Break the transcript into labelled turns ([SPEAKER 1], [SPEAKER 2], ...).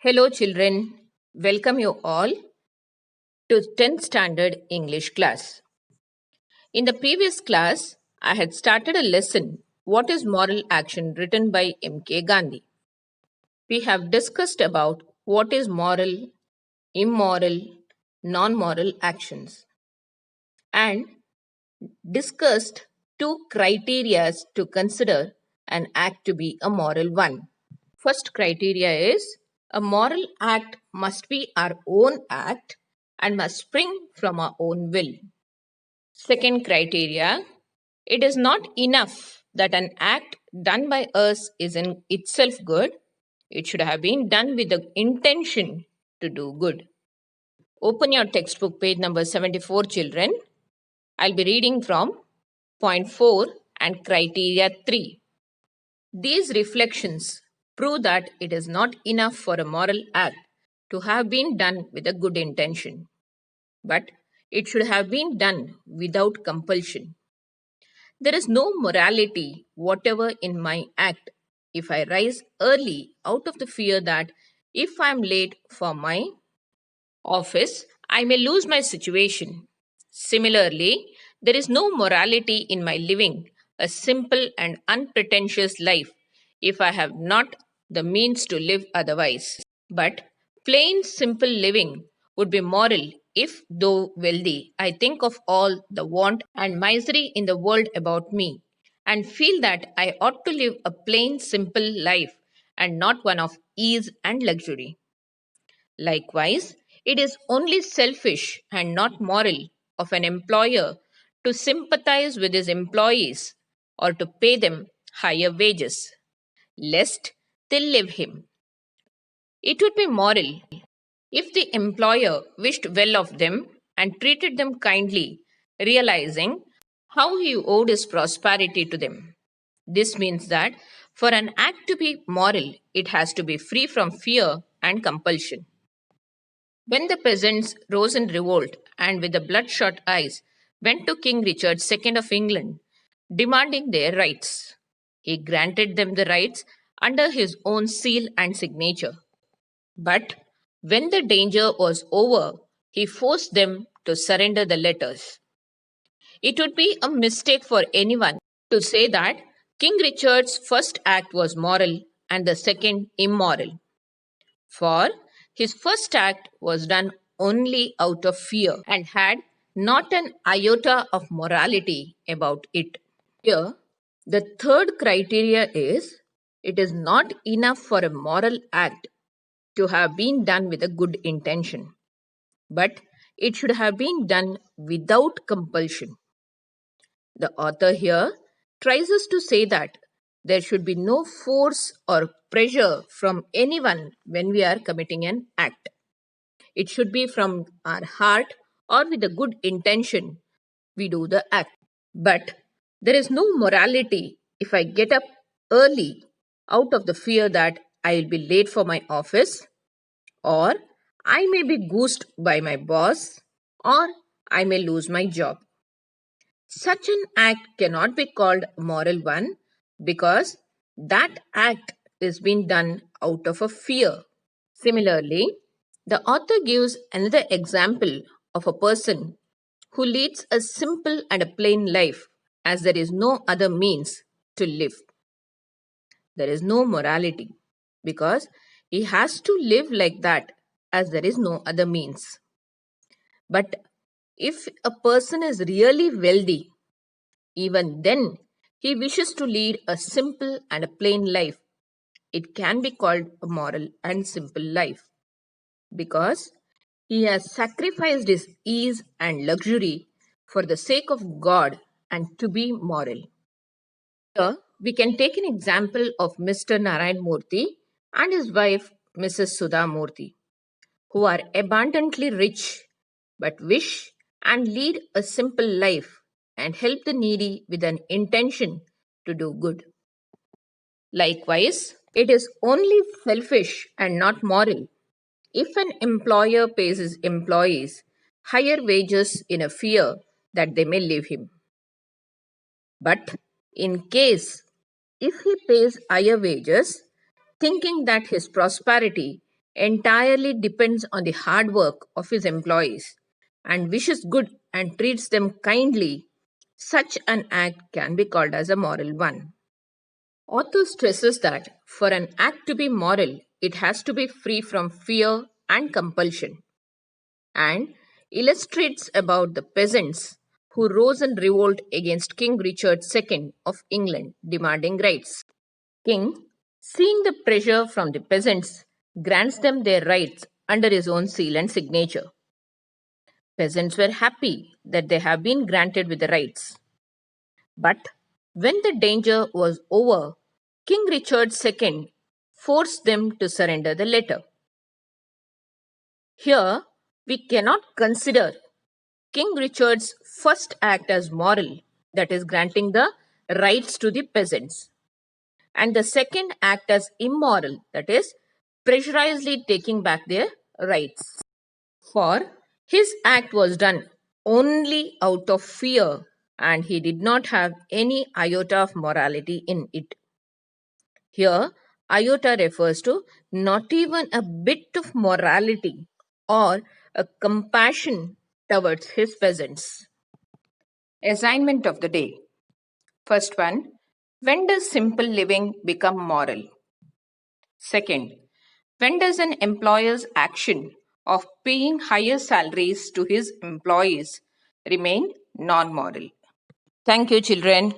[SPEAKER 1] Hello, children. Welcome you all to 10th Standard English class. In the previous class, I had started a lesson, What is Moral Action, written by M.K. Gandhi. We have discussed about what is moral, immoral, non moral actions, and discussed two criteria to consider an act to be a moral one. First criteria is a moral act must be our own act and must spring from our own will. Second criteria, it is not enough that an act done by us is in itself good. It should have been done with the intention to do good. Open your textbook page number 74, children. I'll be reading from point 4 and criteria 3. These reflections prove that it is not enough for a moral act to have been done with a good intention, but it should have been done without compulsion. There is no morality whatever in my act if I rise early out of the fear that if I am late for my office, I may lose my situation. Similarly, there is no morality in my living a simple and unpretentious life if I have not the means to live otherwise. But plain simple living would be moral if, though wealthy, I think of all the want and misery in the world about me and feel that I ought to live a plain simple life and not one of ease and luxury. Likewise, it is only selfish and not moral of an employer to sympathize with his employees or to pay them higher wages, lest they leave him. It would be moral if the employer wished well of them and treated them kindly, realizing how he owed his prosperity to them. This means that for an act to be moral, it has to be free from fear and compulsion. When the peasants rose in revolt and with the bloodshot eyes went to King Richard II of England, demanding their rights, he granted them the rights under his own seal and signature. But when the danger was over, he forced them to surrender the letters. It would be a mistake for anyone to say that King Richard's first act was moral and the second immoral. For his first act was done only out of fear and had not an iota of morality about it. Here, the third criteria is it is not enough for a moral act to have been done with a good intention, but it should have been done without compulsion. The author here tries us to say that there should be no force or pressure from anyone when we are committing an act. It should be from our heart or with a good intention we do the act. But there is no morality if I get up early out of the fear that I will be late for my office, or I may be goosed by my boss, or I may lose my job. Such an act cannot be called a moral one because that act is being done out of a fear. Similarly, the author gives another example of a person who leads a simple and a plain life as there is no other means to live. There is no morality because he has to live like that as there is no other means. But if a person is really wealthy, even then he wishes to lead a simple and a plain life. It can be called a moral and simple life because he has sacrificed his ease and luxury for the sake of God and to be moral. Here, we can take an example of Mr. Narayan Murthy and his wife, Mrs. Sudha Murthy, who are abundantly rich but wish and lead a simple life and help the needy with an intention to do good. Likewise, it is only selfish and not moral if an employer pays his employees higher wages in a fear that they may leave him. But in case if he pays higher wages, thinking that his prosperity entirely depends on the hard work of his employees and wishes good and treats them kindly, such an act can be called as a moral one. Author stresses that for an act to be moral, it has to be free from fear and compulsion, and illustrates about the peasants who rose in revolt against King Richard II of England demanding rights. King, seeing the pressure from the peasants, grants them their rights under his own seal and signature. Peasants were happy that they have been granted with the rights. But when the danger was over, King Richard II forced them to surrender the letter. Here, we cannot consider King Richard's first act as moral, that is, granting the rights to the peasants, and the second act as immoral, that is, pressurizedly taking back their rights. For his act was done only out of fear, and he did not have any iota of morality in it. Here, iota refers to not even a bit of morality or a compassion towards his peasants. Assignment of the day. First one, when does simple living become moral? Second, when does an employer's action of paying higher salaries to his employees remain non moral? Thank you, children.